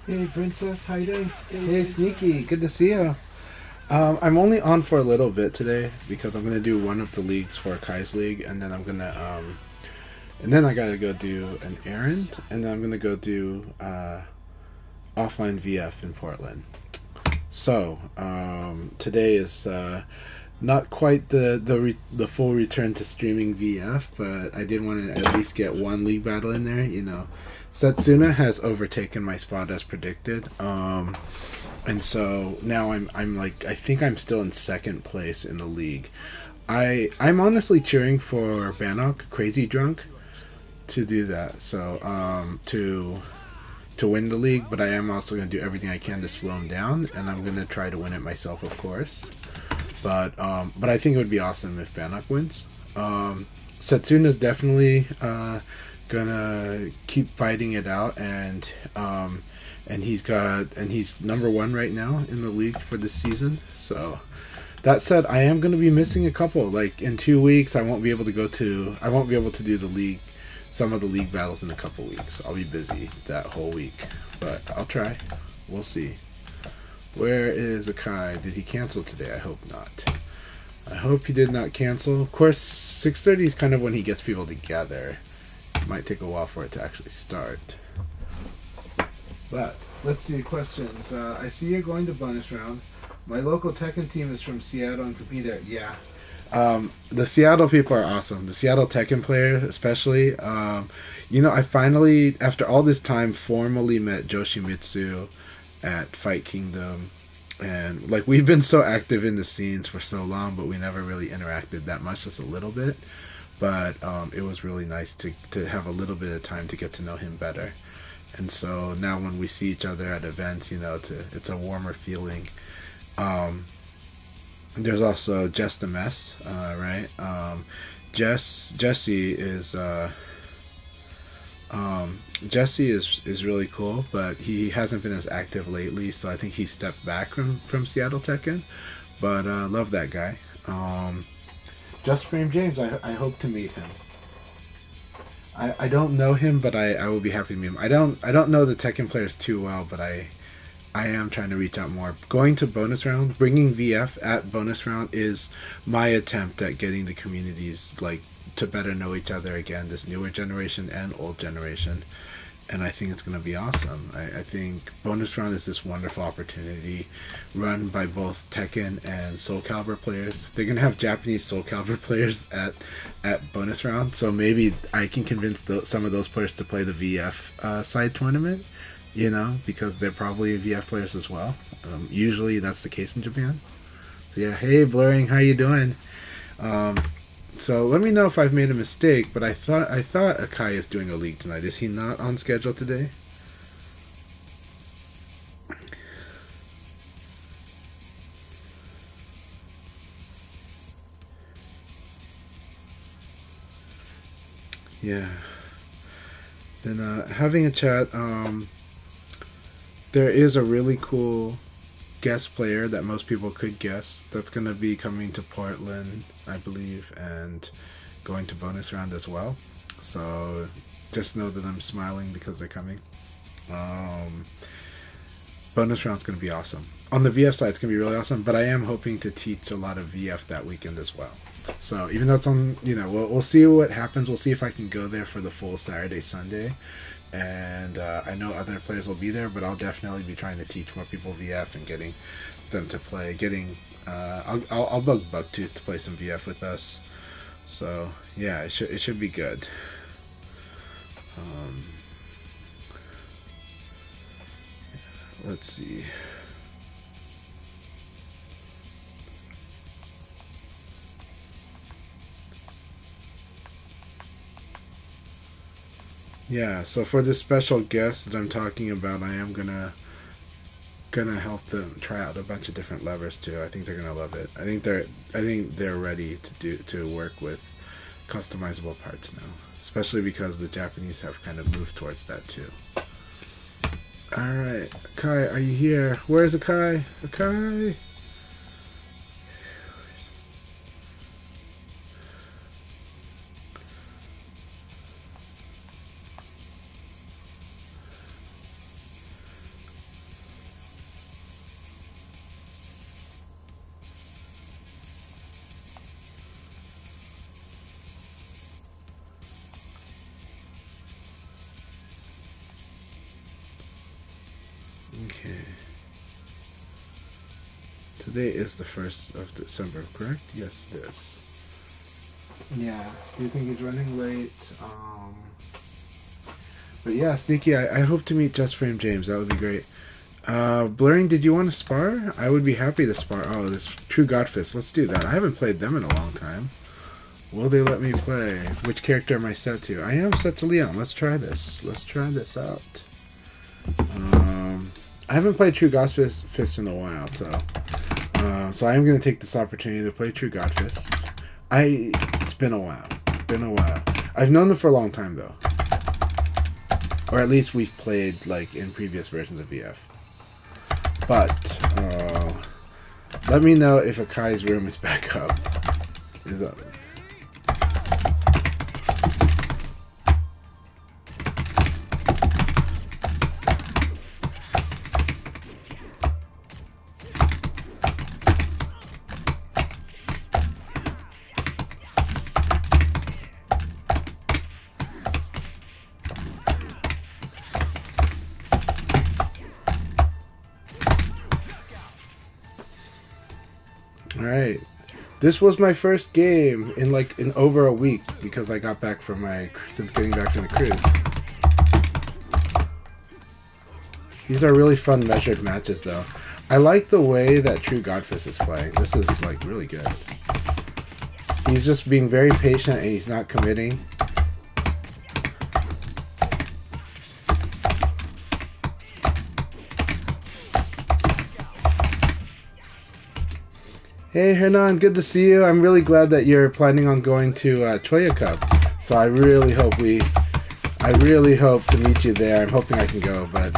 Hey Princess, how you doing? Hey Sneaky, good to see you. I'm only on for a little bit today because I'm gonna do one of the leagues for Akai's league, and then I'm gonna and then I gotta go do an errand, and then I'm gonna go do offline VF in Portland. So today is not quite the full return to streaming VF, but I did want to at least get one league battle in there. You know, Setsuna has overtaken my spot as predicted. And so now I'm like, I think I'm still in second place in the league. I'm honestly cheering for Bannock Crazy Drunk to do that. So to win the league, but I am also going to do everything I can to slow him down, and I'm going to try to win it myself, of course. But I think it would be awesome if Bannock wins. Setsuna's definitely gonna keep fighting it out, and he's number one right now in the league for this season. So that said, I am gonna be missing a couple. Like in 2 weeks, I won't be able to do the league, some of the league battles in a couple weeks. I'll be busy that whole week, but I'll try. We'll see. Where is Akai? Did he cancel today? I hope not. I hope he did not cancel. Of course, 6:30 is kind of when he gets people together. It might take a while for it to actually start. But let's see questions. I see you're going to bonus round. My local Tekken team is from Seattle and compete there. Yeah. The Seattle people are awesome. The Seattle Tekken players, especially. I finally, after all this time, formally met Yoshimitsu at Fight Kingdom, and like we've been so active in the scenes for so long, but we never really interacted that much, just a little bit. But it was really nice to have a little bit of time to get to know him better. And so now when we see each other at events, it's a warmer feeling. There's also Jess the Mess, right? Jesse is really cool, but he hasn't been as active lately, so I think he stepped back from Seattle Tekken. But love that guy. Just Frame James, I hope to meet him. I don't know him, but I will be happy to meet him. I don't know the Tekken players too well, but I am trying to reach out more. Going to bonus round, bringing VF at bonus round is my attempt at getting the communities to better know each other again, this newer generation and old generation. And I think it's going to be awesome. I think bonus round is this wonderful opportunity run by both Tekken and Soul Calibur players. They're going to have Japanese Soul Calibur players at bonus round, so maybe I can convince some of those players to play the VF side tournament, because they're probably VF players as well. Usually that's the case in Japan. So yeah, hey Blurring, how you doing? So let me know if I've made a mistake, but I thought Akai is doing a league tonight. Is he not on schedule today? Yeah. Then having a chat. There is a really cool guest player that most people could guess that's going to be coming to Portland, I believe, and going to bonus round as well. So just know that I'm smiling because they're coming. Bonus round's going to be awesome. On the VF side, it's going to be really awesome, but I am hoping to teach a lot of VF that weekend as well. So even though it's on, we'll see what happens. We'll see if I can go there for the full Saturday, Sunday. And I know other players will be there, but I'll definitely be trying to teach more people VF and getting them to play. I'll bug Bucktooth to play some VF with us. So yeah, it should be good. Let's see. Yeah, so for this special guest that I'm talking about, I am gonna help them try out a bunch of different levers too. I think they're gonna love it. I think they're ready to work with customizable parts now. especially because the Japanese have kind of moved towards that too. Alright, Akai, are you here? Where's Akai? Akai! Okay. Today is the 1st of December, correct? Yes, it is. Yeah. Do you think he's running late? But yeah, Sneaky, I hope to meet Just Frame James. That would be great. Blurring, did you want to spar? I would be happy to spar. Oh, this True Godfist. Let's do that. I haven't played them in a long time. Will they let me play? Which character am I set to? I am set to Leon. Let's try this. Let's try this out. I haven't played True Godfist in a while, so I am going to take this opportunity to play True Godfist. It's been a while. I've known them for a long time, though. Or at least we've played, like, in previous versions of VF. But, let me know if Akai's room is back up. Is up. Alright. This was my first game in over a week because I got back from since getting back from the cruise. These are really fun measured matches though. I like the way that True Godfist is playing. This is like really good. He's just being very patient and he's not committing. Hey Hernan, good to see you. I'm really glad that you're planning on going to Choya Cup. So I really hope to meet you there. I'm hoping I can go, but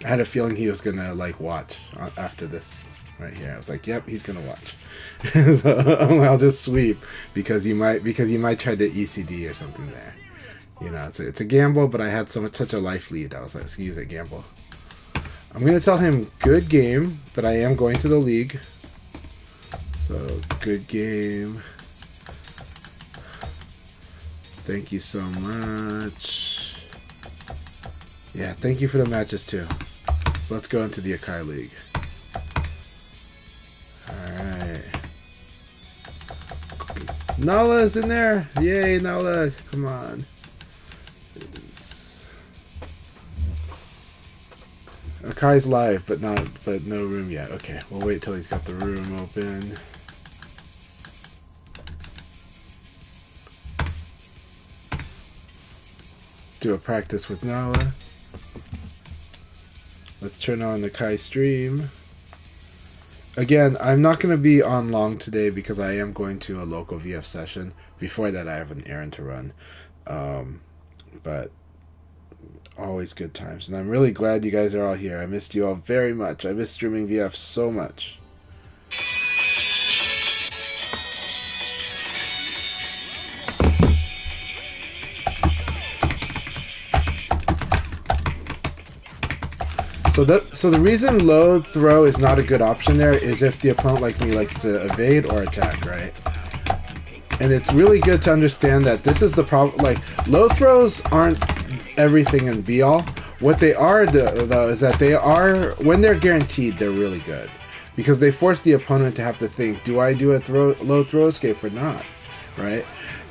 I had a feeling he was gonna like watch after this right here. I was like, yep, he's gonna watch. So I'll just sweep because you might try to ECD or something there. You know, it's a gamble, but I had such a life lead. I was like, let's use a gamble. I'm gonna tell him good game, but I am going to the league. So good game. Thank you so much. Yeah, thank you for the matches too. Let's go into the Akai League. Alright. Nala's in there! Yay, Nala! Come on. Akai's live, but no room yet. Okay, we'll wait till he's got the room open. Let's do a practice with Nala. Let's turn on the Kai stream. Again, I'm not going to be on long today because I am going to a local VF session. Before that, I have an errand to run. But always good times. And I'm really glad you guys are all here. I missed you all very much. I miss streaming VF so much. So the reason low throw is not a good option there is if the opponent like me likes to evade or attack, right? And it's really good to understand that this is the problem. Like, low throws aren't everything and be all. What they are though is that they are, when they're guaranteed, they're really good because they force the opponent to have to think, do I do a low throw escape or not, right?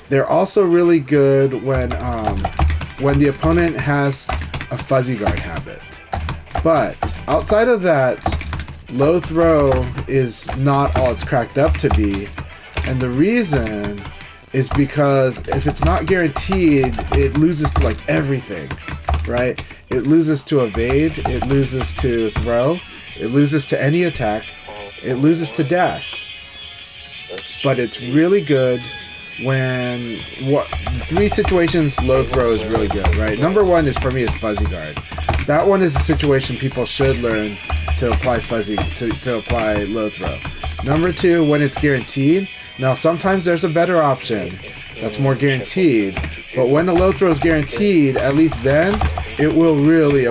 They're also really good when the opponent has a fuzzy guard habit. But outside of that, low throw is not all it's cracked up to be. And the reason is because if it's not guaranteed, it loses to like everything, right? It loses to evade, it loses to throw, it loses to any attack, it loses to dash. But it's really good when three situations low throw is really good, right? Number one is for me is fuzzy guard. That one is the situation people should learn to apply fuzzy to apply low throw. Number two, when it's guaranteed. Now sometimes there's a better option that's more guaranteed, but when the low throw is guaranteed, at least then it will really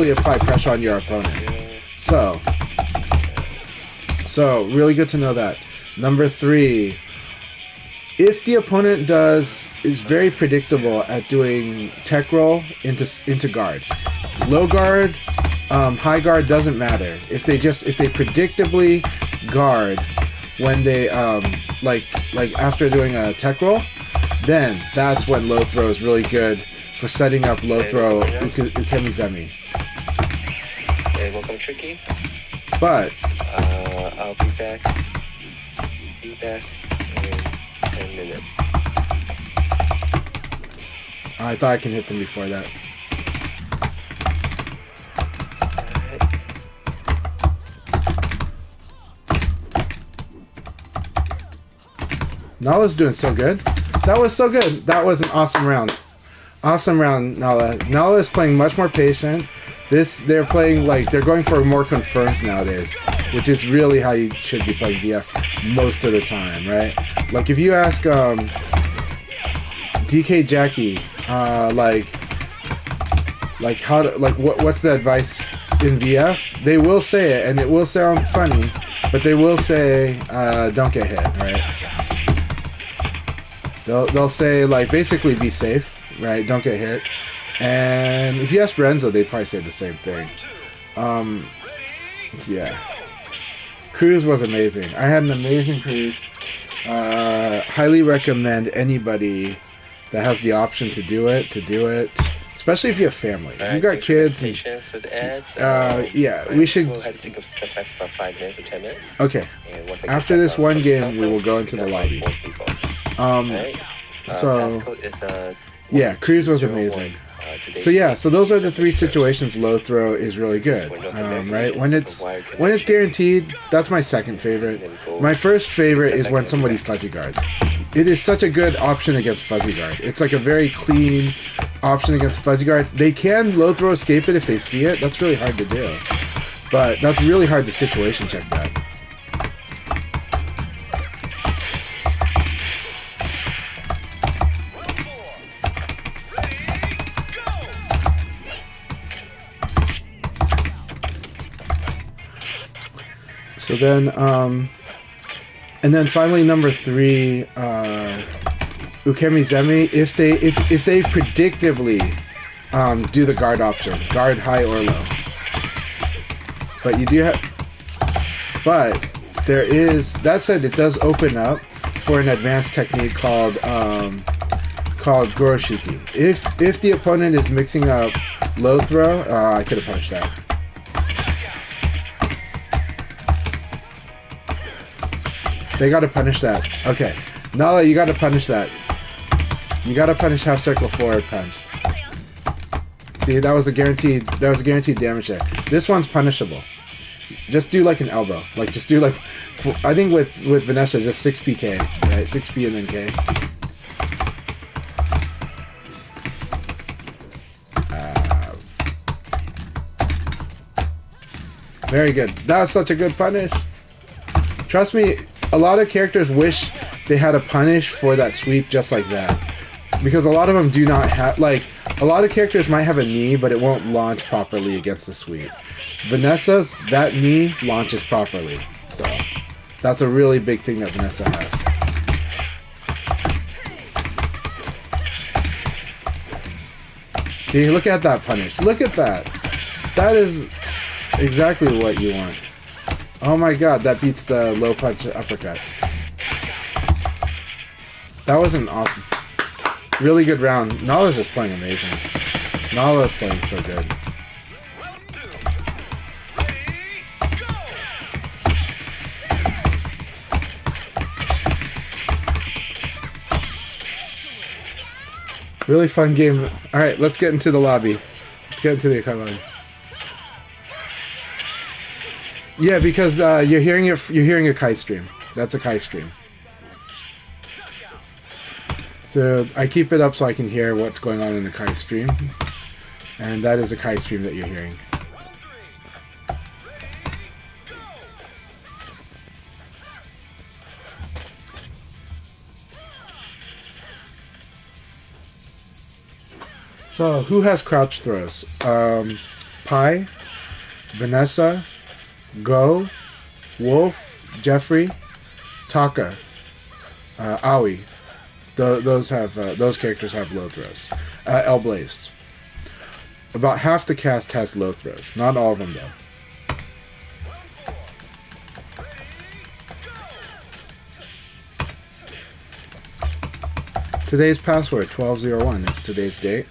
apply pressure on your opponent. So really good to know that. Number three, if the opponent is very predictable at doing tech roll into guard, low guard, high guard doesn't matter. If they predictably guard when they like after doing a tech roll, then that's when low throw is really good for setting up low throw ukemizemi. Hey, welcome Tricky. But I'll be back. In 10 minutes. I thought I can hit them before that. Nala's doing so good. That was so good. That was an awesome round. Awesome round, Nala. Nala is playing much more patient. They're playing like they're going for more confirms nowadays, which is really how you should be playing VF most of the time, right? Like if you ask DK Jackie, what's the advice in VF? They will say it, and it will sound funny, but they will say don't get hit, right? They'll say like basically be safe, right? Don't get hit. And if you ask Renzo, they'd probably say the same thing. Yeah. Cruise was amazing. I had an amazing cruise. Highly recommend anybody that has the option to do it, especially if you have family. If you've got kids. And, with ads, yeah, we should. We'll have to take a step back for 5 minutes or 10 minutes. Okay. After this one game, we will go into the lobby. So yeah, Cruise was amazing. So yeah, so those are the three situations low throw is really good, right? When it's guaranteed, that's my second favorite. My first favorite is when somebody fuzzy guards. It is such a good option against fuzzy guard. It's like a very clean option against fuzzy guard. They can low throw escape it if they see it. That's really hard to do, but that's really hard to situation check that. So then, and then finally number three, ukemizemi. If they predictably do the guard option, guard high or low. But you do have, but there is, that said, it does open up for an advanced technique called goroshiki. If the opponent is mixing up low throw, I could have punished that. They gotta punish that. Okay. Nala, you gotta punish that. You gotta punish half circle forward punch. See, that was a guaranteed damage there. This one's punishable. Just do like an elbow. Like just do like, I think with Vanessa just 6PK, right? 6P and then K. Very good. That was such a good punish. Trust me, a lot of characters wish they had a punish for that sweep just like that. Because a lot of them do not have, like, a lot of characters might have a knee, but it won't launch properly against the sweep. Vanessa's, that knee launches properly. So, that's a really big thing that Vanessa has. See, look at that punish. Look at that. That is exactly what you want. Oh my god, that beats the low punch uppercut. That was an awesome, really good round. Nala's just playing amazing. Nala's playing so good. Really fun game. Alright, let's get into the lobby. Let's get into the Akai volume. Yeah, because you're hearing it. You're hearing a Kai stream. That's a Kai stream. So I keep it up so I can hear what's going on in the Kai stream, and that is a Kai stream that you're hearing. So who has crouch throws? Pi, Vanessa, Go, Wolf, Jeffrey, Taka, Aoi. Those characters have low throws. El Blaze. About half the cast has low throws. Not all of them though. Today's password 1201 is today's date.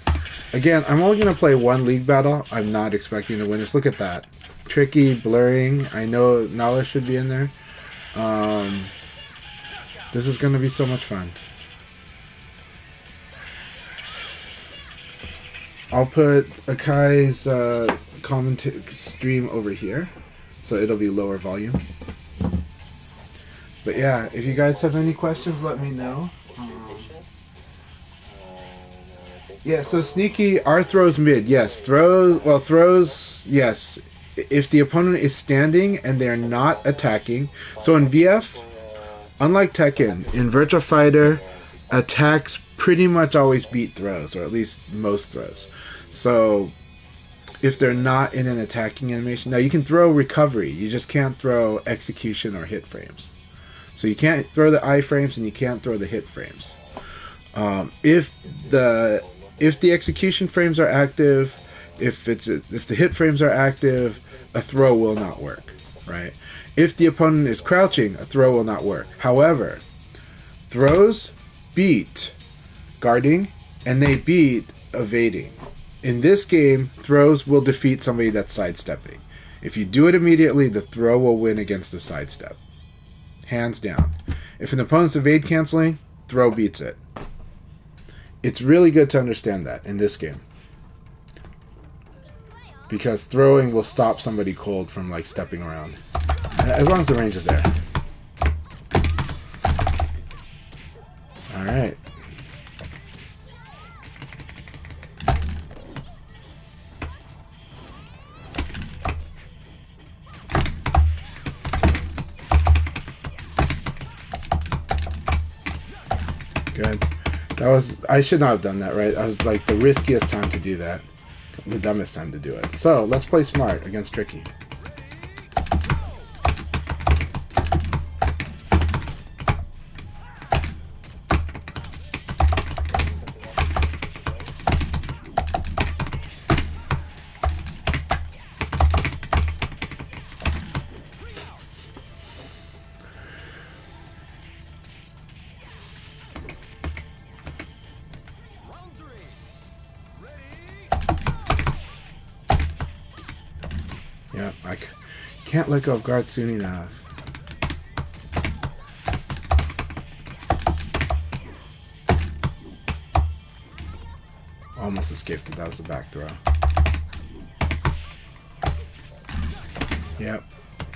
Again, I'm only gonna play one league battle. I'm not expecting to win this. Look at that. Tricky, blurring. I know Nala should be in there. This is gonna be so much fun. I'll put Akai's commentary stream over here, so it'll be lower volume. But yeah, if you guys have any questions, let me know. Yeah, so sneaky, our throws mid, yes. Throws, yes. If the opponent is standing and they're not attacking. So in VF, unlike Tekken, in Virtua Fighter, attacks pretty much always beat throws, or at least most throws. So if they're not in an attacking animation, now you can throw recovery, you just can't throw execution or hit frames. So you can't throw the iframes and you can't throw the hit frames. If the execution frames are active, if the hit frames are active, a throw will not work, right? If the opponent is crouching, a throw will not work. However, throws beat guarding and they beat evading. In this game, throws will defeat somebody that's sidestepping. If you do it immediately, the throw will win against the sidestep. Hands down. If an opponent's evade canceling, throw beats it. It's really good to understand that in this game. Because throwing will stop somebody cold from like stepping around. As long as the range is there. Alright. Good. I should not have done that, right? I was like the riskiest time to do that. The dumbest time to do it. So, let's play smart against Tricky. Yeah, I can't let go of guard soon enough. Almost escaped it. That was the back throw. Yep.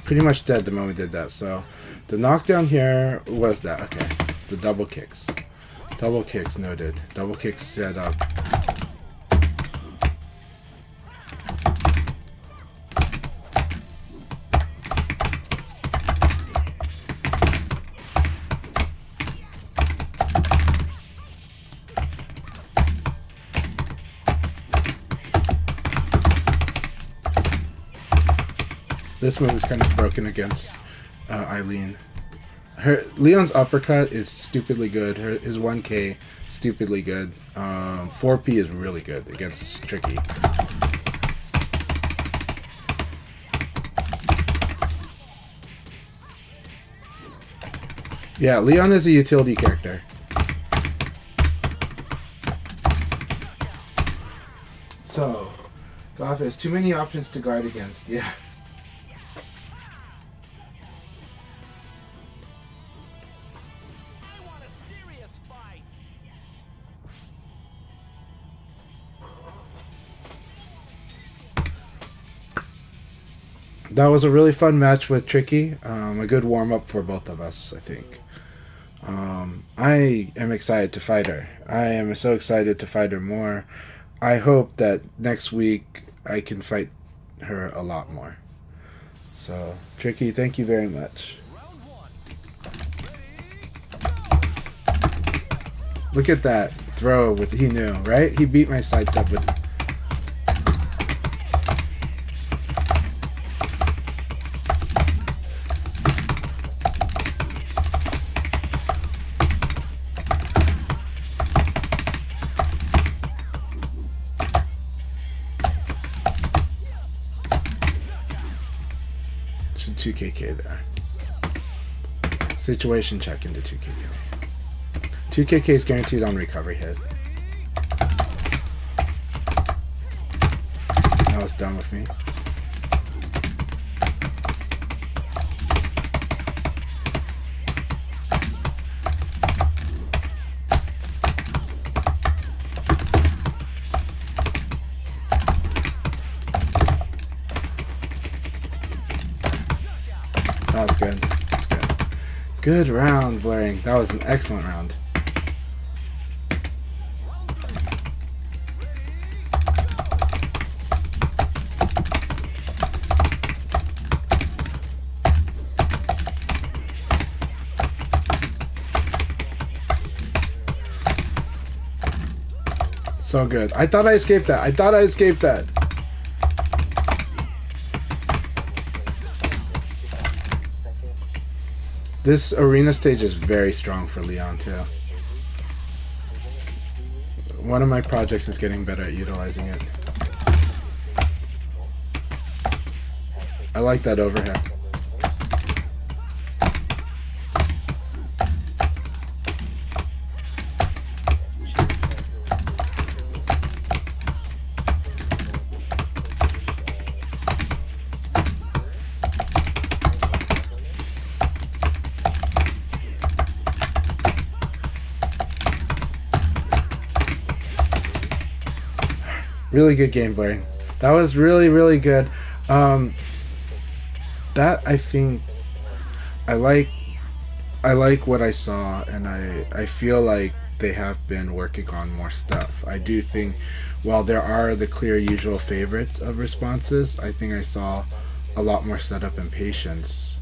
Pretty much dead the moment we did that. So the knockdown here was that. Okay. It's the double kicks. Double kicks noted. Double kicks set up. This move is kind of broken against Eileen. Leon's uppercut is stupidly good. His 1K stupidly good. 4P is really good against Tricky. Yeah, Leon is a utility character. So, Goff has too many options to guard against. Yeah. that was a really fun match with Tricky. A good warm up for both of us, I think. I am excited to fight her. I am so excited to fight her more. I hope that next week I can fight her a lot more. So, Tricky, thank you very much. Look at that throw with he knew, right? He beat my sidestep with. Should 2KK there. Situation check into 2KK. 2KK is guaranteed on recovery hit. That was done with me. That was good. That's good. Good round, Blaring. That was an excellent round. So good. I thought I escaped that. I thought I escaped that. This arena stage is very strong for Leon too. One of my projects is getting better at utilizing it. I like that overhead. Really good game, Blaine. That was really, really good. That I think I like what I saw, and I feel like they have been working on more stuff. I do think while there are the clear usual favorites of responses, I think I saw a lot more setup and patience.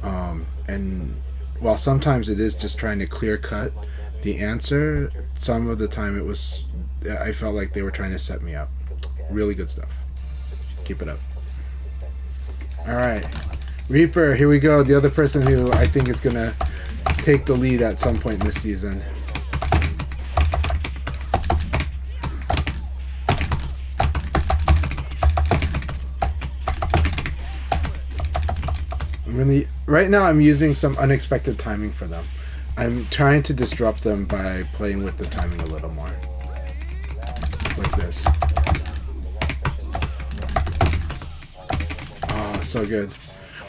And while sometimes it is just trying to clear cut the answer, some of the time I felt like they were trying to set me up. Really good stuff. Keep it up. Alright. Reaper, here we go. The other person who I think is going to take the lead at some point this season. Right now I'm using some unexpected timing for them. I'm trying to disrupt them by playing with the timing a little more. Like this. Oh, so good.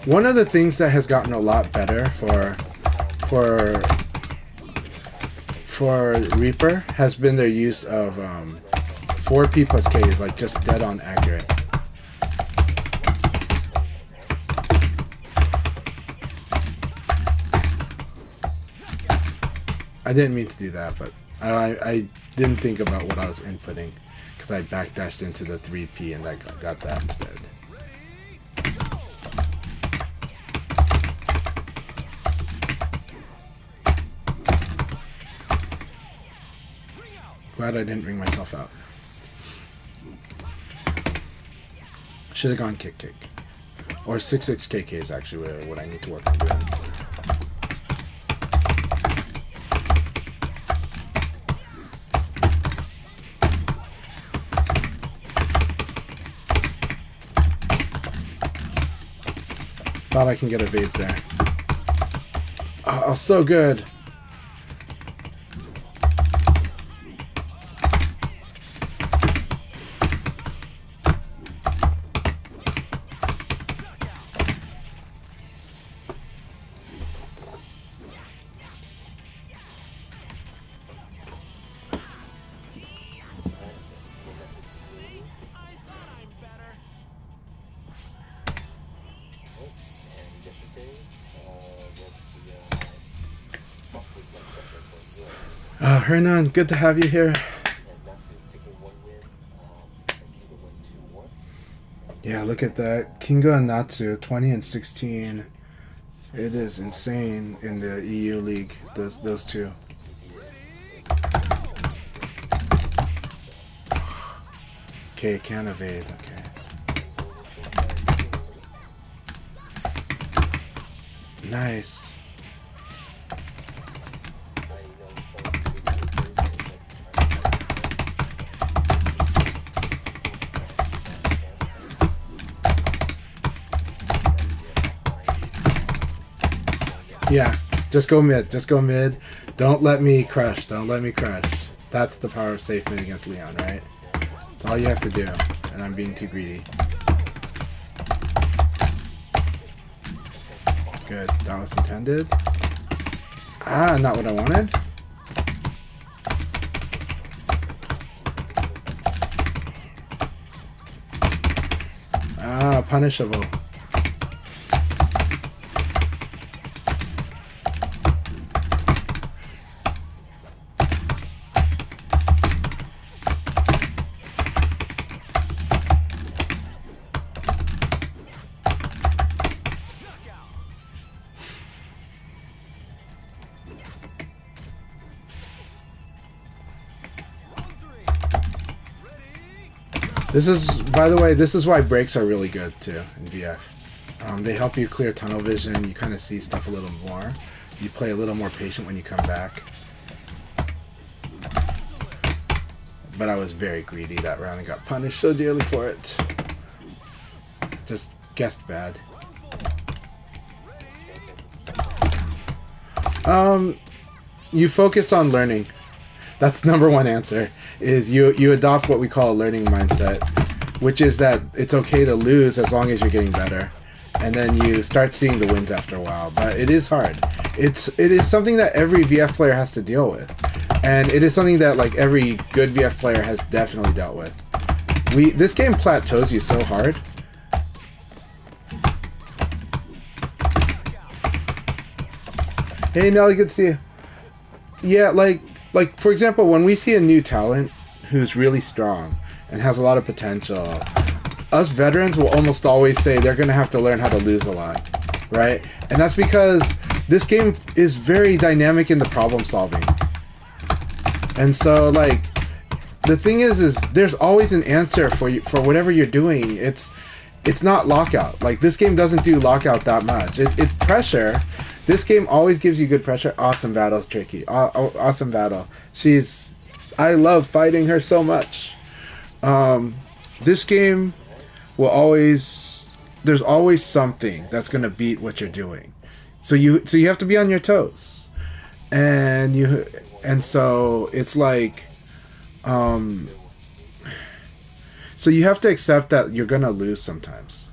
One of the things that has gotten a lot better for Reaper has been their use of 4P plus K is like just dead on accurate. I didn't mean to do that, but I didn't think about what I was inputting because I backdashed into the 3P and I got that instead. Glad I didn't ring myself out. Should have gone kick. Or 6-6 KK is actually what I need to work on doing. Thought I can get evades there. Oh, so good. Hernan, good to have you here. And Natsu taking 1 win. And Kingo won 2-1. Yeah, look at that. Kingo and Natsu, 20 and 16. It is insane in the EU league, those two. Okay, can't evade, okay. Nice. Yeah, just go mid. Just go mid. Don't let me crush. Don't let me crush. That's the power of safe mid against Leon, right? That's all you have to do. And I'm being too greedy. Good. That was intended. Ah, not what I wanted. Ah, punishable. This is, by the way, this is why breaks are really good too in VF. They help you clear tunnel vision. You kind of see stuff a little more. You play a little more patient when you come back. But I was very greedy that round and got punished so dearly for it. Just guessed bad. You focus on learning. That's #1 answer. Is you adopt what we call a learning mindset, which is that it's okay to lose as long as you're getting better, and then you start seeing the wins after a while. But it is hard. It is something that every VF player has to deal with, and it is something that like every good VF player has definitely dealt with. This game plateaus you so hard. Hey Nelly, good to see you. Yeah, like for example, when we see a new talent who's really strong and has a lot of potential, us veterans will almost always say they're going to have to learn how to lose a lot, right? And that's because this game is very dynamic in the problem solving. And so like the thing is there's always an answer for you for whatever you're doing. It's not lockout. Like this game doesn't do lockout that much. It's pressure. This game always gives you good pressure. Awesome battles, Tricky. Awesome battle. I love fighting her so much. This game will always, there's always something that's gonna beat what you're doing. So you have to be on your toes, and so it's like, so you have to accept that you're gonna lose sometimes.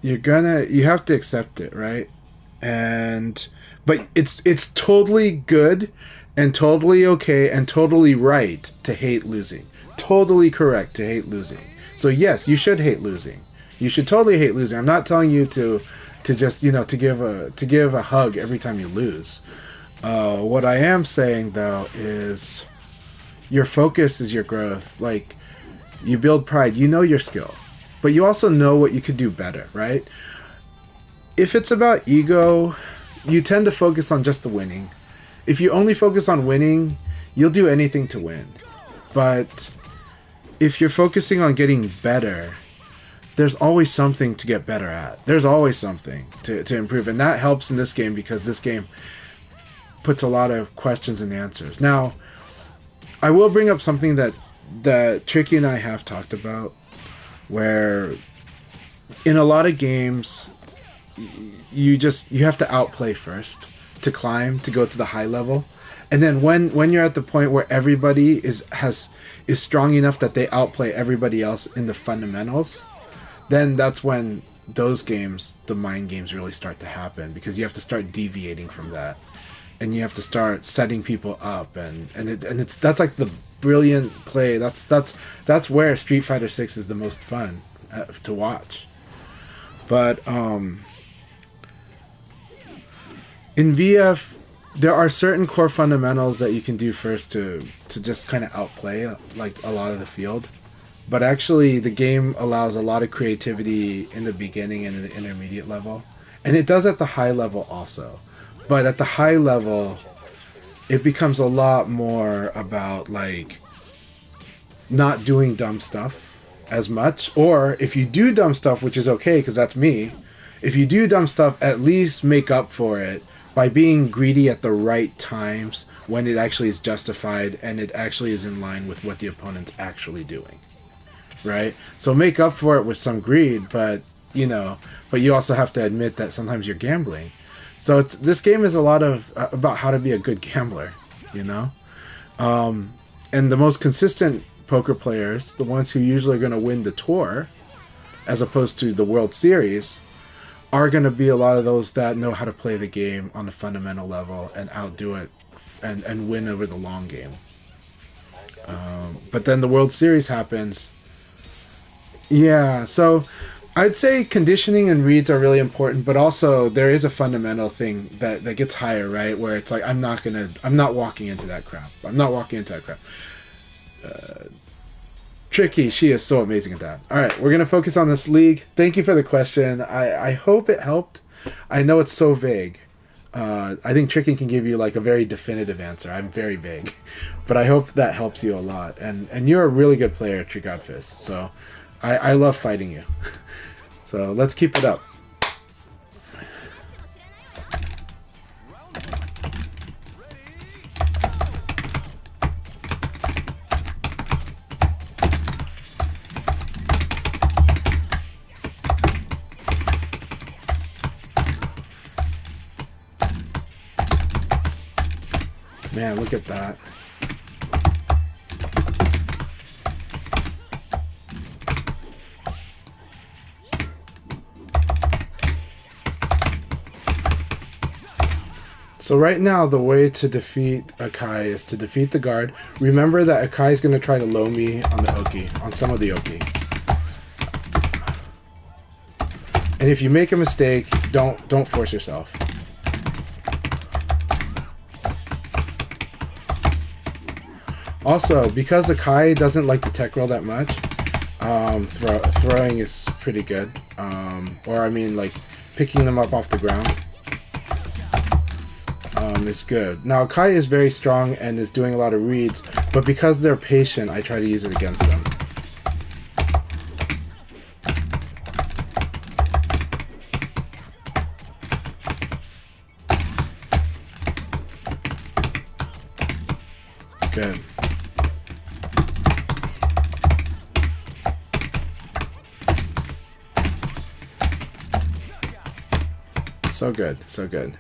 You have to accept it, right? But it's totally good and totally okay and totally right to hate losing. Totally correct to hate losing. So yes, you should hate losing. You should totally hate losing. I'm not telling you to just, to give a hug every time you lose. What I am saying though is your focus is your growth. Like you build pride, you know your skill, but you also know what you could do better, right? If it's about ego, you tend to focus on just the winning. If you only focus on winning, you'll do anything to win. But if you're focusing on getting better, there's always something to get better at. There's always something to improve. And that helps in this game because this game puts a lot of questions and answers. Now, I will bring up something that Tricky and I have talked about, where in a lot of games, you have to outplay first to climb, to go to the high level, and then when you're at the point where everybody is strong enough that they outplay everybody else in the fundamentals, then that's when those games, the mind games, really start to happen, because you have to start deviating from that, and you have to start setting people up, and that's like the brilliant play. That's where Street Fighter 6 is the most fun to watch. But in VF, there are certain core fundamentals that you can do first to just kind of outplay like a lot of the field. But actually, the game allows a lot of creativity in the beginning and in the intermediate level, and it does at the high level also. But at the high level, it becomes a lot more about like not doing dumb stuff as much, or if you do dumb stuff, which is okay because that's me. If you do dumb stuff, at least make up for it by being greedy at the right times when it actually is justified and it actually is in line with what the opponent's actually doing. Right? So make up for it with some greed, but but you also have to admit that sometimes you're gambling. So this game is a lot of about how to be a good gambler, you know. And the most consistent poker players, the ones who usually are going to win the tour, as opposed to the World Series, are going to be a lot of those that know how to play the game on a fundamental level and outdo it and win over the long game. But then the World Series happens. Yeah, so I'd say conditioning and reads are really important, but also there is a fundamental thing that gets higher, right? Where it's like I'm not walking into that crap. I'm not walking into that crap. Tricky, she is so amazing at that. All right, we're gonna focus on this league. Thank you for the question. I hope it helped. I know it's so vague. I think Tricky can give you like a very definitive answer. I'm very vague, but I hope that helps you a lot. And you're a really good player, Trigodfist. So. I love fighting you. So let's keep it up. Man, look at that. So right now, the way to defeat Akai is to defeat the guard. Remember that Akai is going to try to low me on the Oki, on some of the Oki. And if you make a mistake, don't force yourself. Also, because Akai doesn't like to tech roll that much, throwing is pretty good. Or I mean, like picking them up off the ground. Is good. Now Akai is very strong and is doing a lot of reads, but because they're patient, I try to use it against them. Good. So good, so good.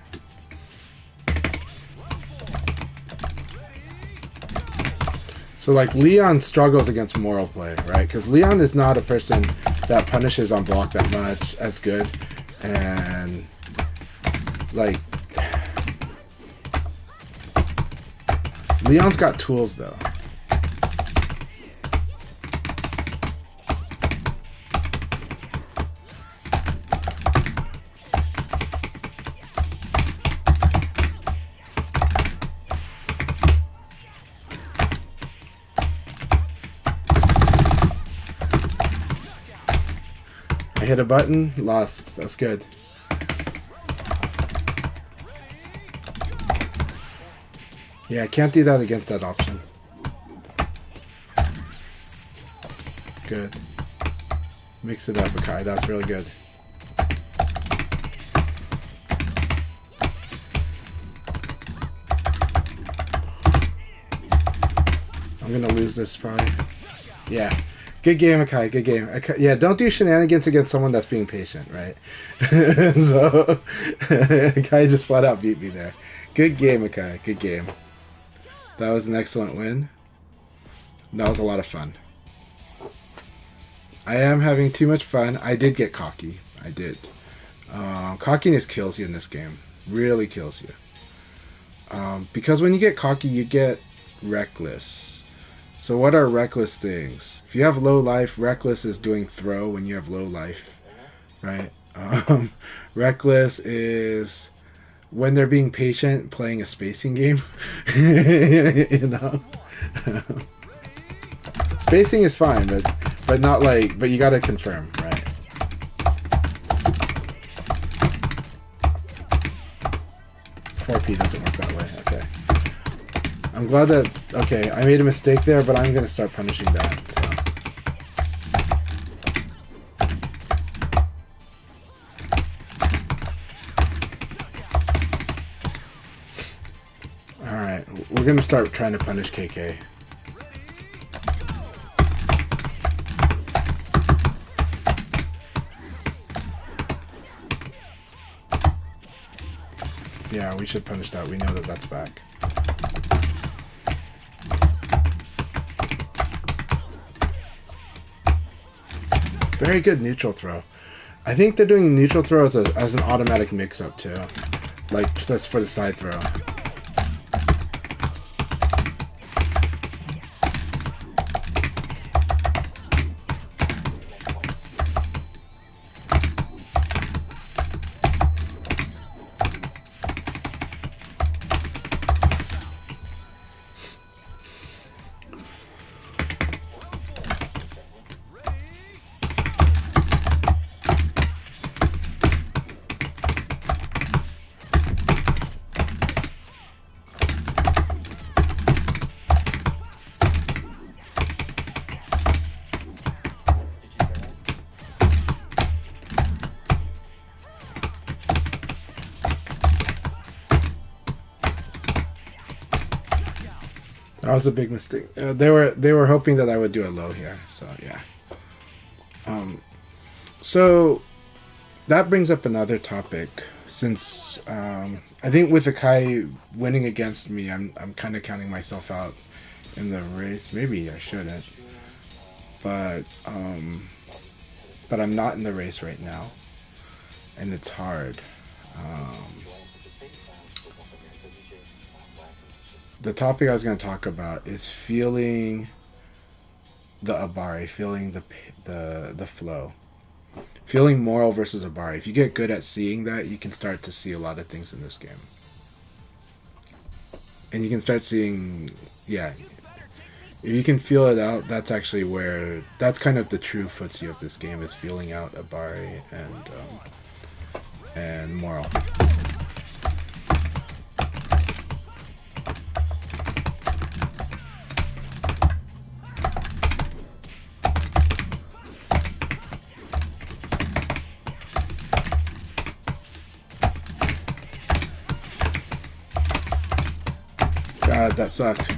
So like Leon struggles against moral play, right? Because Leon is not a person that punishes on block that much as good, and like Leon's got tools though. I hit a button, lost. That's good. Yeah, I can't do that against that option. Good. Mix it up, Akai. That's really good. I'm gonna lose this probably. Yeah. Good game, Akai. Good game. Yeah, don't do shenanigans against someone that's being patient, right? So, Akai just flat out beat me there. Good game, Akai. Good game. That was an excellent win. That was a lot of fun. I am having too much fun. I did get cocky. I did. Cockiness kills you in this game. Really kills you. Because when you get cocky, you get reckless. So what are reckless things? If you have low life, reckless is doing throw when you have low life, right? Reckless is when they're being patient playing a spacing game. You know? Spacing is fine, but not like, but you gotta confirm, right? 4P doesn't work that way. Okay. I'm glad that, okay, I made a mistake there, but I'm gonna start punishing that, so. Alright, we're gonna start trying to punish KK. Yeah, we should punish that. We know that that's back. Very good neutral throw. I think they're doing neutral throw as an automatic mix-up too. Like, just for the side throw. That was a big mistake. They were hoping that I would do a low here, so yeah. So that brings up another topic. Since I think with Akai winning against me, I'm kind of counting myself out in the race. Maybe I shouldn't, but I'm not in the race right now, and it's hard. The topic I was going to talk about is feeling the Abari, feeling the flow, feeling Moral versus Abari. If you get good at seeing that, you can start to see a lot of things in this game, and you can start seeing, yeah. If you can feel it out, that's actually that's kind of the true footsie of this game, is feeling out Abari and Moral. God, that sucked.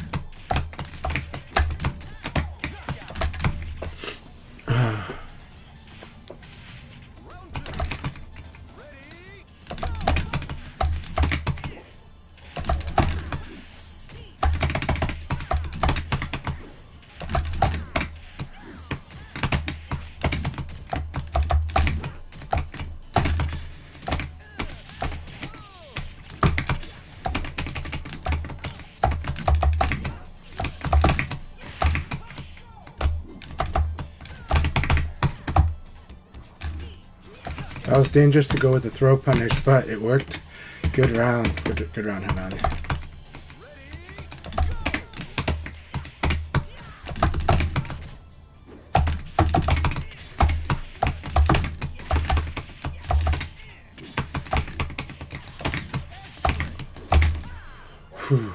That was dangerous to go with the throw punish, but it worked. Good round. Good round, Hanani. Whew.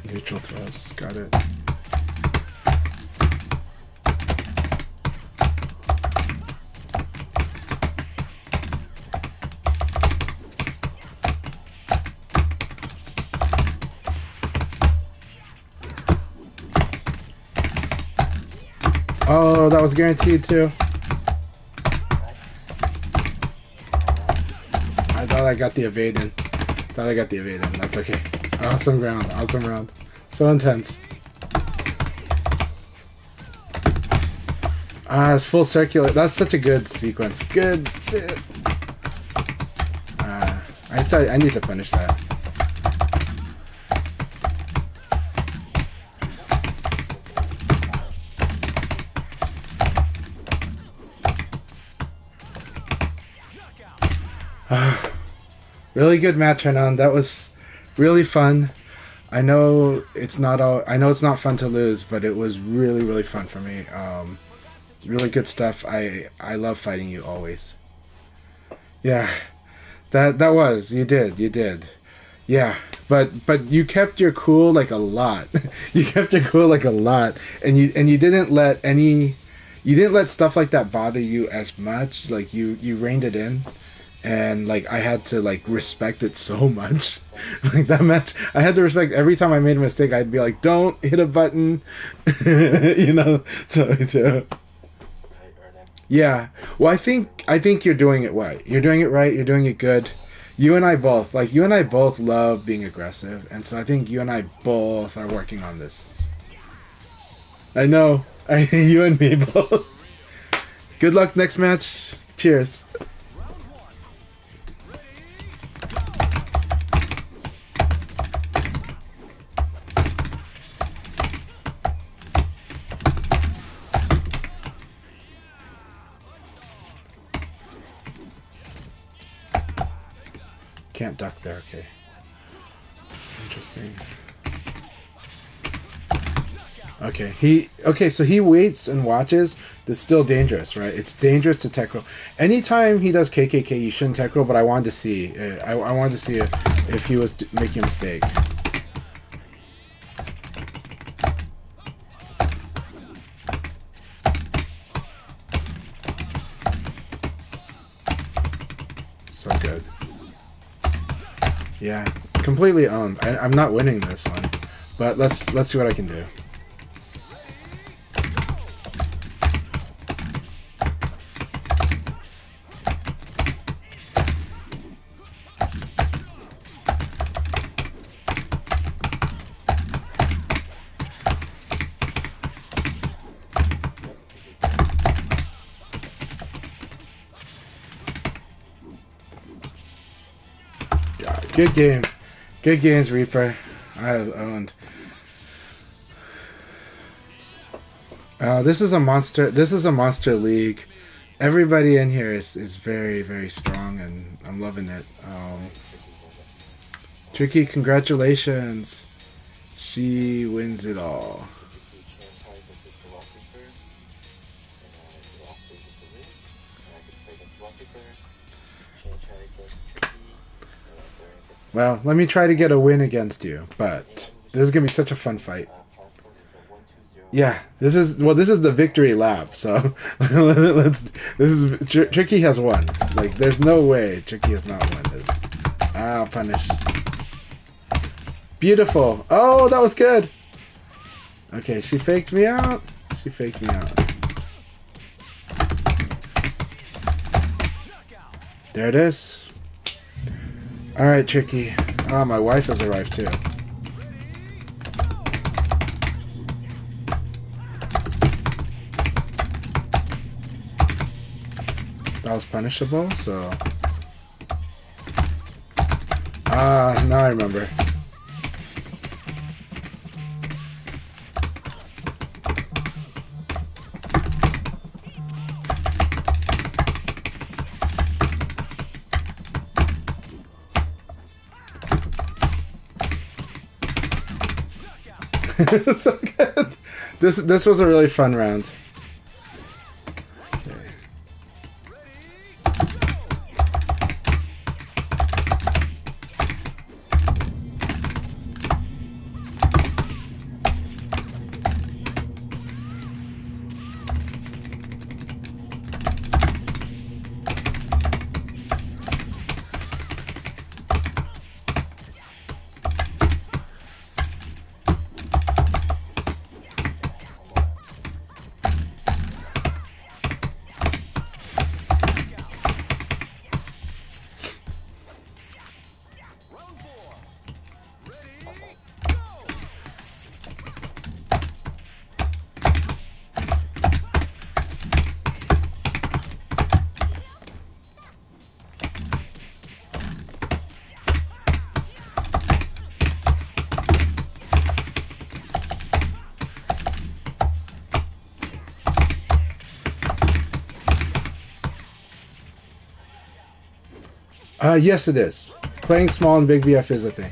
Neutral throws. Got it. Oh, that was guaranteed too. I thought I got the evade in. That's okay. Awesome round. Awesome round. So intense. It's full circular. That's such a good sequence. Good shit. I need to punish that. Really good match, Hernan. That was really fun. I know it's not all. I know it's not fun to lose, but it was really, really fun for me. Really good stuff. I love fighting you always. Yeah, that was you did. Yeah, but you kept your cool like a lot. You kept your cool like a lot, and you didn't let any. You didn't let stuff like that bother you as much. Like you reined it in, and like I had to like respect it so much. Like that match, I had to respect every time I made a mistake. I'd be like, "Don't hit a button," you know. So Right, Ernest? yeah. I just Well, want to say, I think you're doing it right. You're doing it right. You're doing it good. You and I both love being aggressive, and so I think you and I both are working on this. I know. You and me both. Good luck next match. Cheers. Can't duck there. Okay. Interesting. Okay, so he waits and watches. That's still dangerous, right? It's dangerous to tech roll. Anytime he does KKK, you shouldn't tech roll. But I wanted to see. I wanted to see if he was making a mistake. So good. Yeah, completely owned. I'm not winning this one, but let's see what I can do. yep, take your game. God, good game. Good games, Reaper. I was owned. This is a monster. This is a monster league. Everybody in here is very, very strong, and I'm loving it. Alright, Tricky's in there. Tricky, congratulations. She wins it all. Did you see Chantai versus the Rock Reaper? And Rock was able to win. And I could play against Rock Reaper. Chantai against Tricky. And Dorian against Well, Tricky. let me try to get a win against you, but And this is gonna be such a fun fight. final score is a 1-2-0 Yeah, this is the victory lap. So let's. This is Tricky has won. Like, there's no way Tricky has not won this. Ah, punish. Beautiful. Oh, that was good. Okay, she faked me out. She faked me out. There it is. All right, Tricky. Ah, my wife has arrived too. That was punishable, so... Ah, now I remember. So good. This was a really fun round. Okay. Yes, it is. Playing small and big VF is a thing.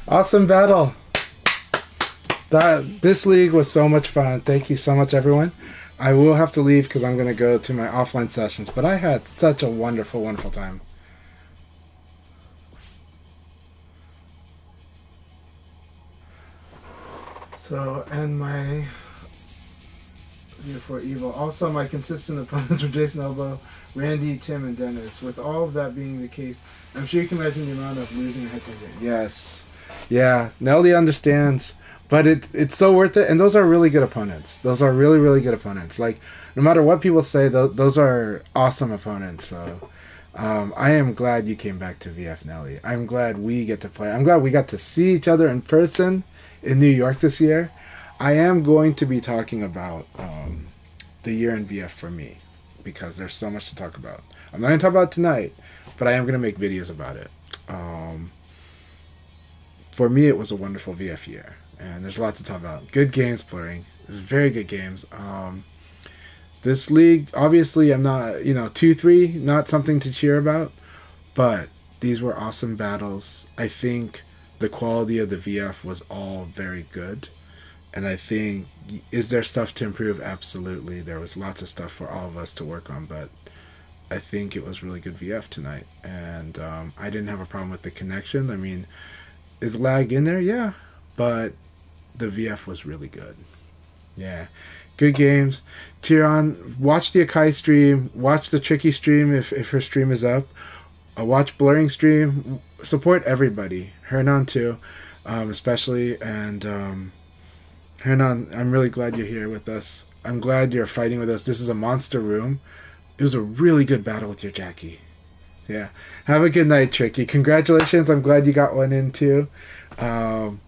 Awesome battle. This league was so much fun. Thank you so much, everyone. I will have to leave because I'm going to go to my offline sessions, but I had such a wonderful, wonderful time. So, and my for evil. Also, my consistent opponents were Jason Elbow, Randy, Tim, and Dennis. With all of that being the case, I'm sure you can imagine the amount of losing a head-to-head game. Yes. Yeah, Nelly understands. But it's so worth it, and those are really good opponents. Those are really, really good opponents. Like, no matter what people say, those are awesome opponents. So, I am glad you came back to VF Nelly. I'm glad we get to play. I'm glad we got to see each other in person in New York this year. I am going to be talking about the year in VF for me because there's so much to talk about. I'm not going to talk about it tonight, but I am going to make videos about it. For me, it was a wonderful VF year, and there's a lot to talk about. Good games blurring. There's very good games. This league, obviously, I'm not, 2-3, not something to cheer about, but these were awesome battles. I think the quality of the VF was all very good. And I think, is there stuff to improve? Absolutely. There was lots of stuff for all of us to work on, but I think it was really good VF tonight. And I didn't have a problem with the connection. I mean, is lag in there? Yeah. But the VF was really good. Yeah. Good games. Cheer on. Watch the Akai stream. Watch the Tricky stream if her stream is up. Watch Blurring stream. Support everybody. Hernan too, especially. And Hernan, I'm really glad you're here with us. I'm glad you're fighting with us. This is a monster room. It was a really good battle with your Jackie. Yeah. Have a good night, Tricky. Congratulations. I'm glad you got one in too. And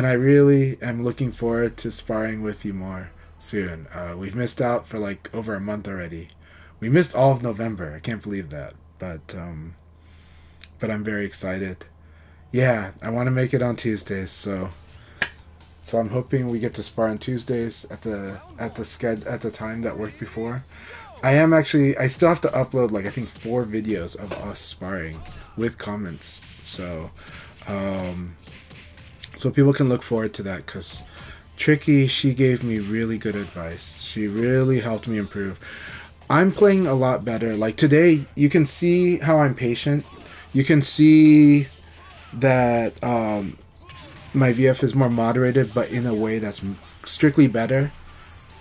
I really am looking forward to sparring with you more soon. We've missed out for like over a month already. We missed all of November. I can't believe that. But I'm very excited. Yeah, I want to make it on Tuesdays, so I'm hoping we get to spar on Tuesdays at the time that worked before. I still have to upload like I think 4 videos of us sparring with comments. So people can look forward to that because Tricky, she gave me really good advice. She really helped me improve. I'm playing a lot better. Like today, you can see how I'm patient. You can see that my VF is more moderated, but in a way that's strictly better.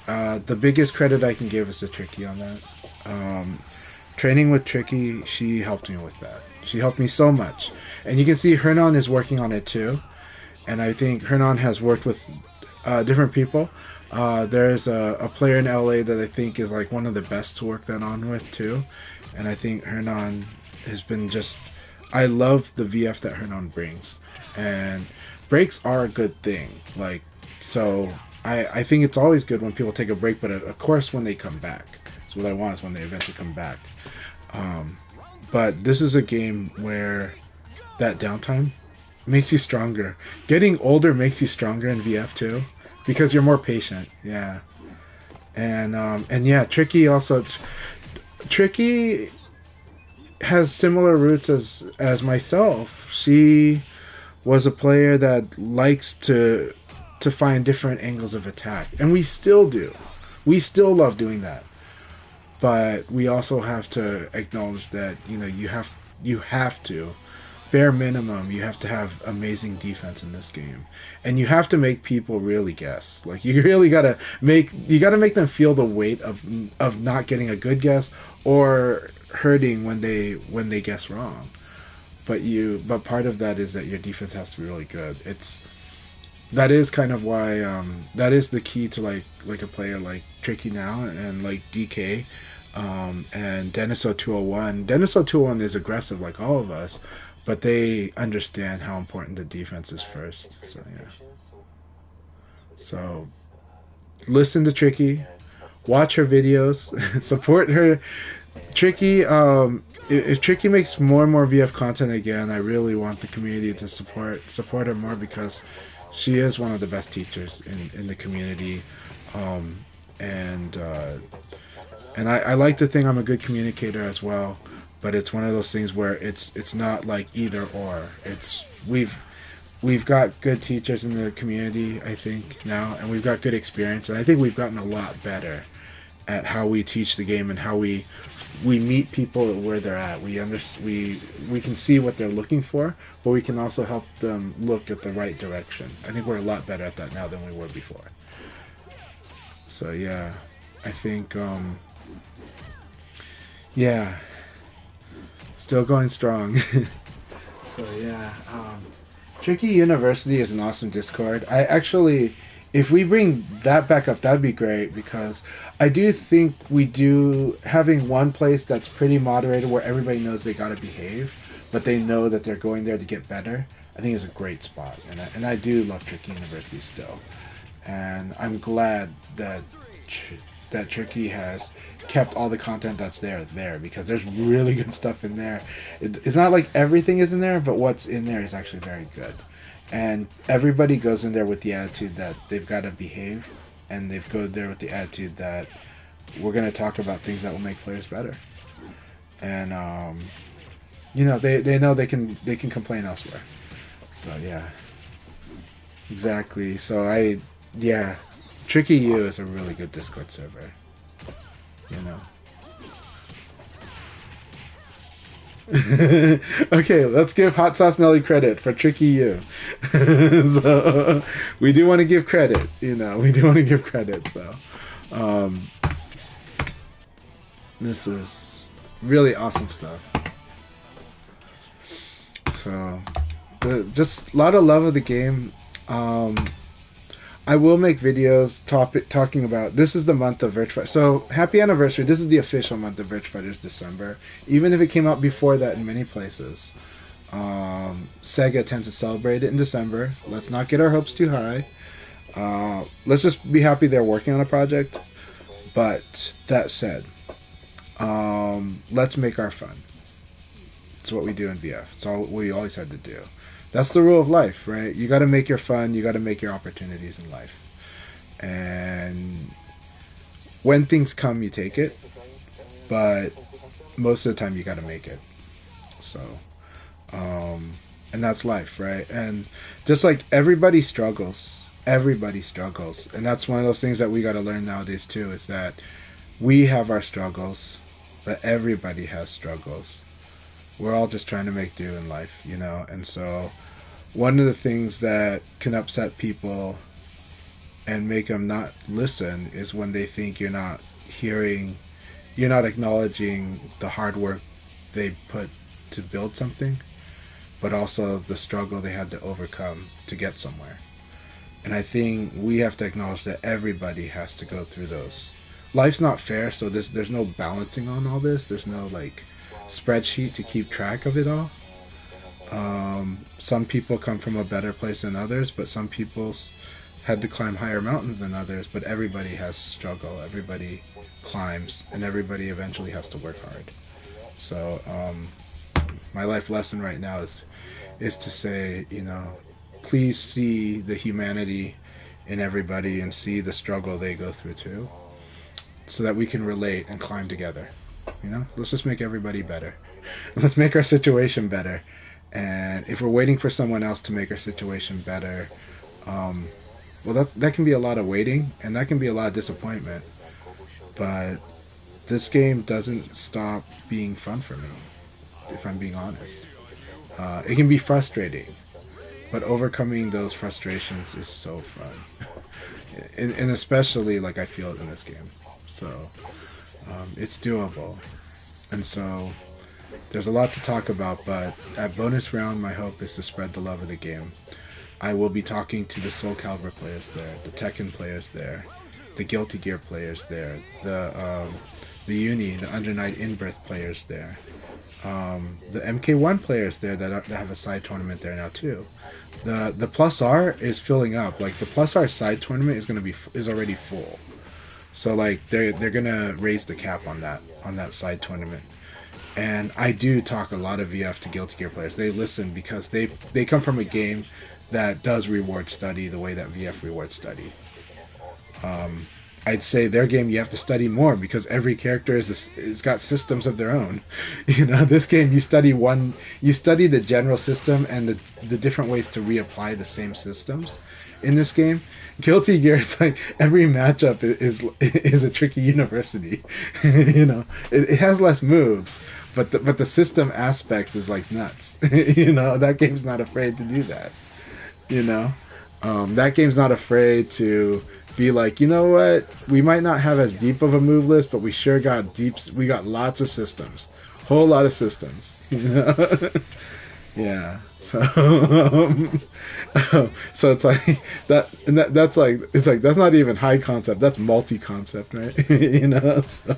The biggest credit I can give is to Tricky on that. Training with Tricky, she helped me with that. She helped me so much. And you can see Hernan is working on it too. And I think Hernan has worked with different people. There's a player in LA that I think is like one of the best to work that on with too. And I think Hernan has been just... I love the VF that Hernan brings. And breaks are a good thing. Like, so I think it's always good when people take a break, but of course when they come back. So what I want is when they eventually come back. But this is a game where that downtime makes you stronger. Getting older makes you stronger in VF too, because you're more patient. Yeah, and yeah, Tricky also. Tricky has similar roots as myself. She was a player that likes to find different angles of attack, and we still do. We still love doing that. But we also have to acknowledge that you have to, bare minimum, you have to have amazing defense in this game, and you have to make people really guess. Like you really gotta make them feel the weight of not getting a good guess or hurting when they guess wrong. But part of that is that your defense has to be really good. That is kind of why that is the key to like a player like Tricky now and like DK and Dennis 201. Dennis 201 is aggressive like all of us, but they understand how important the defense is first. It's So great yeah. inspiration. So the So guys, listen to Tricky, guys lots of watch her videos, support her. and Tricky, if Tricky makes more and more VF content again, I really want the community to support her more because she is one of the best teachers in the community, um, and I like to think I'm a good communicator as well, but it's one of those things where it's not like either or. It's we've got good teachers in the community, I think now, and we've got good experience, and I think we've gotten a lot better at how we teach the game and how we meet people where they're at. We can see what they're looking for, but we can also help them look at the right direction. I think we're a lot better at that now than we were before. So yeah, I think yeah, still going strong. So yeah, Tricky University is an awesome Discord. I actually, if we bring that back up, that'd be great because I do think we do having one place that's pretty moderated where everybody knows they gotta behave, but they know that they're going there to get better. I think is a great spot, and I do love Tricky University still, and I'm glad that that Tricky has kept all the content that's there because there's really good stuff in there. It's not like everything is in there, but what's in there is actually very good. And everybody goes in there with the attitude that they've got to behave, and they've go there with the attitude that we're going to talk about things that will make players better. And they know they can complain elsewhere. So yeah, exactly. So yeah, Tricky U is a really good Discord server. You know. Okay, let's give Hot Sauce Nelly credit for Tricky You. So we do want to give credit, we do want to give credit. So um, this is really awesome stuff. So just a lot of love of the game. Um, I will make videos talking about this is the month of Virtua Fighter. So happy anniversary! This is the official month of Virtua Fighter's December. Even if it came out before that in many places, Sega tends to celebrate it in December. Let's not get our hopes too high. Let's just be happy they're working on a project. But that said, let's make our fun. It's what we do in VF. It's all we always had to do. That's the rule of life, right? You got to make your fun. You got to make your opportunities in life. And when things come, you take it. But most of the time, you got to make it. So, and that's life, right? And just like everybody struggles, and that's one of those things that we got to learn nowadays too. Is that we have our struggles, but everybody has struggles. We're all just trying to make do in life, and so one of the things that can upset people and make them not listen is when they think you're not acknowledging the hard work they put to build something, but also the struggle they had to overcome to get somewhere. And I think we have to acknowledge that everybody has to go through those. Life's not fair, so there's no balancing on all this. There's no spreadsheet to keep track of it all. Some people come from a better place than others, but some people had to climb higher mountains than others. But everybody has struggle. Everybody climbs, and everybody eventually has to work hard. So my life lesson right now is to say, please see the humanity in everybody and see the struggle they go through too, so that we can relate and climb together. Let's just make everybody better. Let's make our situation better. And if we're waiting for someone else to make our situation better, well, that can be a lot of waiting, and that can be a lot of disappointment. But this game doesn't stop being fun for me, if I'm being honest. It can be frustrating, but overcoming those frustrations is so fun. And especially like I feel it in this game. So it's doable. And so there's a lot to talk about, but at bonus round, my hope is to spread the love of the game. I will be talking to the Soul Calibur players there, the Tekken players there, the Guilty Gear players there, the the uni, the under 9 in-birth players there. The MK1 players there that have a side tournament there now too. The Plus R is filling up. Like the Plus R side tournament is already full. So like they're gonna raise the cap on that side tournament. And I do talk a lot of VF to Guilty Gear players. They listen because they come from a game that does reward study the way that VF rewards study. I'd say their game you have to study more because every character is got systems of their own. You know, this game you study the general system and the different ways to reapply the same systems. In this game, Guilty Gear, it's like every matchup is a tricky university. You know, it has less moves, but the system aspects is like nuts. You know, that game's not afraid to do that. You know, that game's not afraid to be like, you know what, we might not have as deep of a move list, but we sure got deep. We got lots of systems, whole lot of systems. You know. Yeah, so so it's like that, and that's like it's like that's not even high concept. That's multi-concept, right? You know, so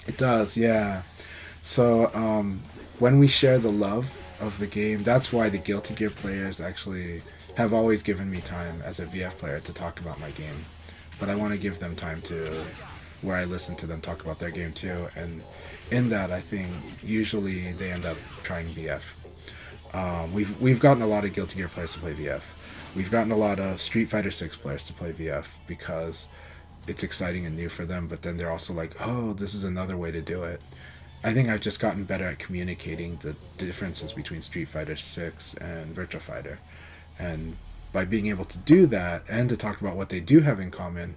it does, yeah. So when we share the love of the game, that's why the Guilty Gear players actually have always given me time as a VF player to talk about my game. But I want to give them time to where I listen to them talk about their game too, and in that, I think usually they end up trying VF. We've gotten a lot of Guilty Gear players to play VF. We've gotten a lot of Street Fighter 6 players to play VF because it's exciting and new for them. But then they're also like, oh, this is another way to do it. I think I've just gotten better at communicating the differences between Street Fighter 6 and Virtua Fighter, and by being able to do that and to talk about what they do have in common,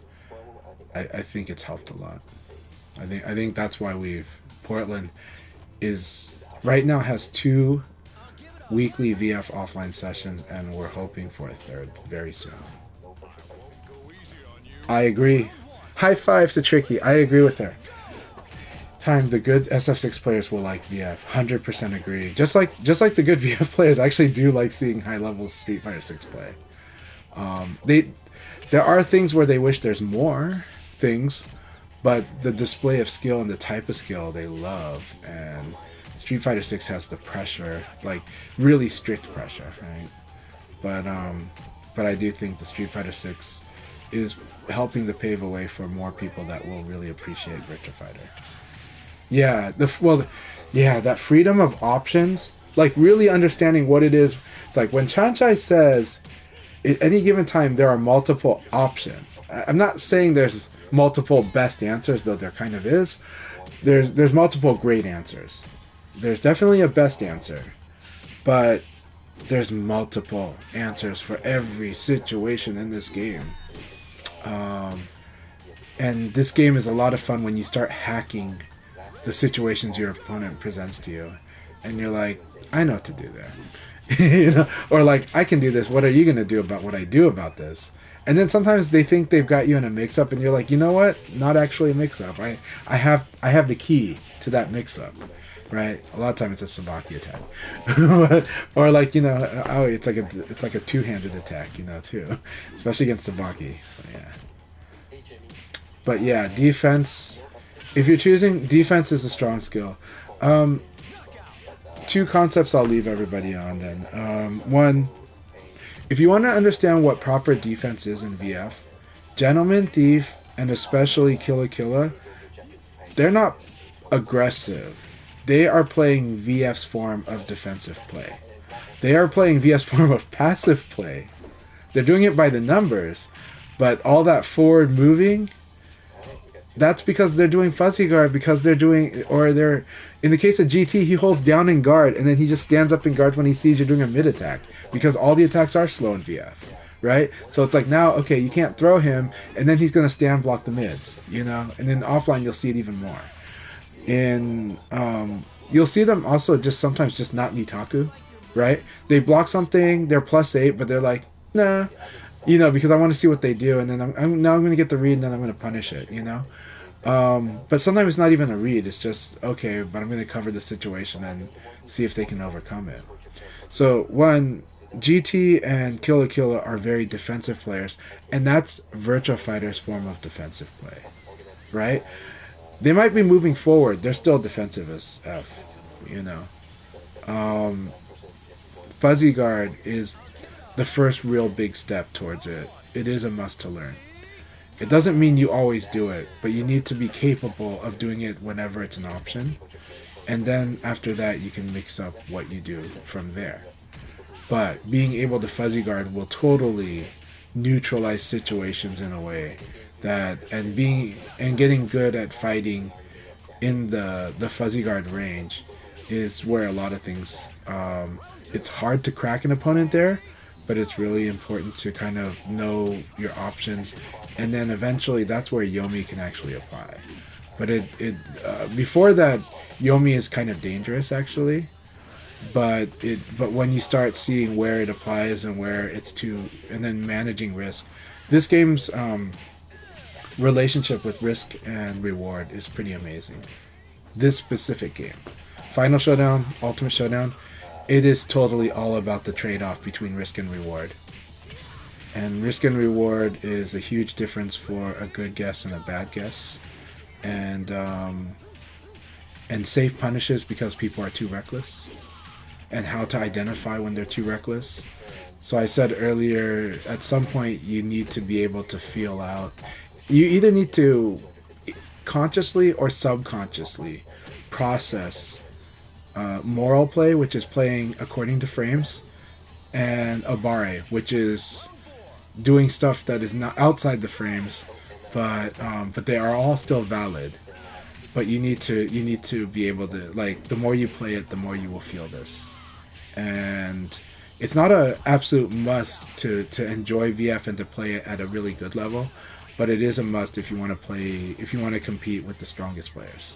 I think it's helped a lot. I think that's why Portland is right now has 2 weekly VF offline sessions, and we're hoping for a 3rd very soon. I agree. High five to Tricky. I agree with her. The good SF6 players will like VF. 100% agree. Just like the good VF players actually do like seeing high level Street Fighter 6 play. There are things where they wish there's more things, but the display of skill and the type of skill they love, and Street Fighter 6 has the pressure, like really strict pressure, right? But I do think the Street Fighter 6 is helping to pave a way for more people that will really appreciate Virtua Fighter. Yeah, that freedom of options, like really understanding what it is. It's like when Chanchai says, at any given time there are multiple options. I'm not saying there's multiple best answers, though there kind of is. There's multiple great answers. There's definitely a best answer, but there's multiple answers for every situation in this game. And this game is a lot of fun when you start hacking the situations your opponent presents to you, and you're like, I know what to do there. You know, or like, I can do this. What are you gonna do about what I do about this? And then sometimes they think they've got you in a mix-up, and you're like, you know what? Not actually a mix-up. I have the key to that mix-up, right? A lot of times it's a Sabaki attack, or like, you know, oh, it's like a two-handed attack, you know, too, especially against Sabaki. So yeah. But yeah, defense. If you're choosing, defense is a strong skill. 2 concepts I'll leave everybody on then. One, if you want to understand what proper defense is in VF, Gentleman Thief and especially Killa Killa, they're not aggressive. They are playing VF's form of defensive play. They are playing VF's form of passive play. They're doing it by the numbers, but all that forward moving, that's because they're doing fuzzy guard, because they're in the case of GT, he holds down in guard, and then he just stands up in guard when he sees you're doing a mid attack, because all the attacks are slow in VF, right? So it's like, now, okay, you can't throw him, and then he's going to stand block the mids, you know? And then offline, you'll see it even more. You'll see them also just sometimes just not Nitaku, right? They block something, they're +8, but they're like, nah, you know, because I want to see what they do, and then I'm going to get the read, and then I'm going to punish it, you know? But sometimes it's not even a read, it's just, okay, but I'm going to cover the situation and see if they can overcome it. So, one, GT and Killa Killa are very defensive players, and that's Virtua Fighter's form of defensive play. right? They might be moving forward. They're still defensive as F, you know. Um, Fuzzy Guard is the first real big step towards it. It is a must to learn. It doesn't mean you always do it, but you need to be capable of doing it whenever it's an option. And then after that, you can mix up what you do from there. But being able to fuzzy guard will totally neutralize situations in a way that, and getting good at fighting in the fuzzy guard range is where a lot of things. It's hard to crack an opponent there, but it's really important to kind of know your options, and then eventually that's where Yomi can actually apply. But before that, Yomi is kind of dangerous actually. But when you start seeing where it applies and where it's to, and then managing risk, this game's relationship with risk and reward is pretty amazing. This specific game, Final Showdown, Ultimate Showdown, it is totally all about the trade-off between risk and reward. And risk and reward is a huge difference for a good guess and a bad guess. And safe punishes because people are too reckless, and how to identify when they're too reckless. So I said earlier, at some point you need to be able to feel out. You either need to consciously or subconsciously process moral play, which is playing according to frames, and abare, which is doing stuff that is not outside the frames, but they are all still valid. But you need to be able to, like, the more you play it, the more you will feel this. And it's not a absolute must to enjoy VF and to play it at a really good level, but it is a must if you want to compete with the strongest players.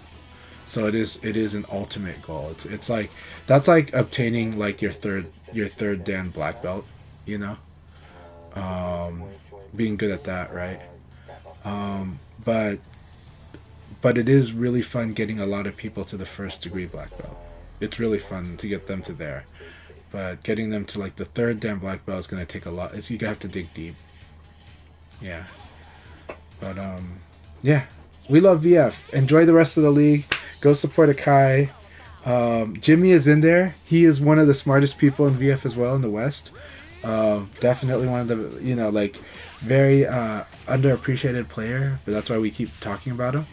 So it is an ultimate goal. It's like, that's like obtaining like your third Dan black belt, you know, being good at that, right? Um, but but it is really fun getting a lot of people to the first degree black belt. It's really fun to get them to there, but getting them to like the third Dan black belt is going to take a lot. You have to dig deep. Yeah, but yeah, we love VF. Enjoy the rest of the league. Go support Akai. Jimmy is in there. He is one of the smartest people in VF as well in the West. Definitely one of the, like, very underappreciated player, but that's why we keep talking about him.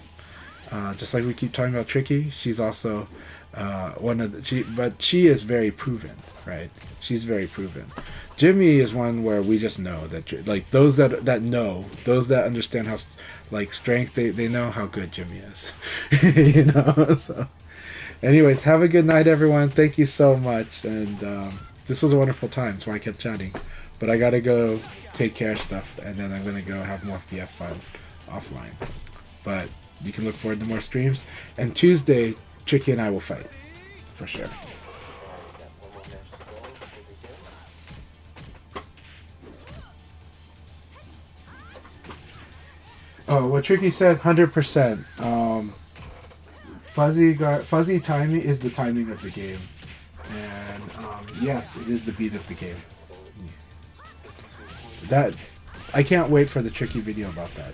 Just like we keep talking about Tricky, she's also one of the, but she is very proven, right? She's very proven. Jimmy is one where we just know that, like, those that know, those that understand how, like, strength, they know how good Jimmy is, So, anyways, have a good night, everyone. Thank you so much, and this was a wonderful time. That's why I kept chatting, but I gotta go take care of stuff, and then I'm gonna go have more VF fun offline. But you can look forward to more streams, and Tuesday, Tricky and I will fight for sure. Oh, what Tricky said, 100%. Fuzzy timing is the timing of the game, and yes, it is the beat of the game. That I can't wait for the Tricky video about that.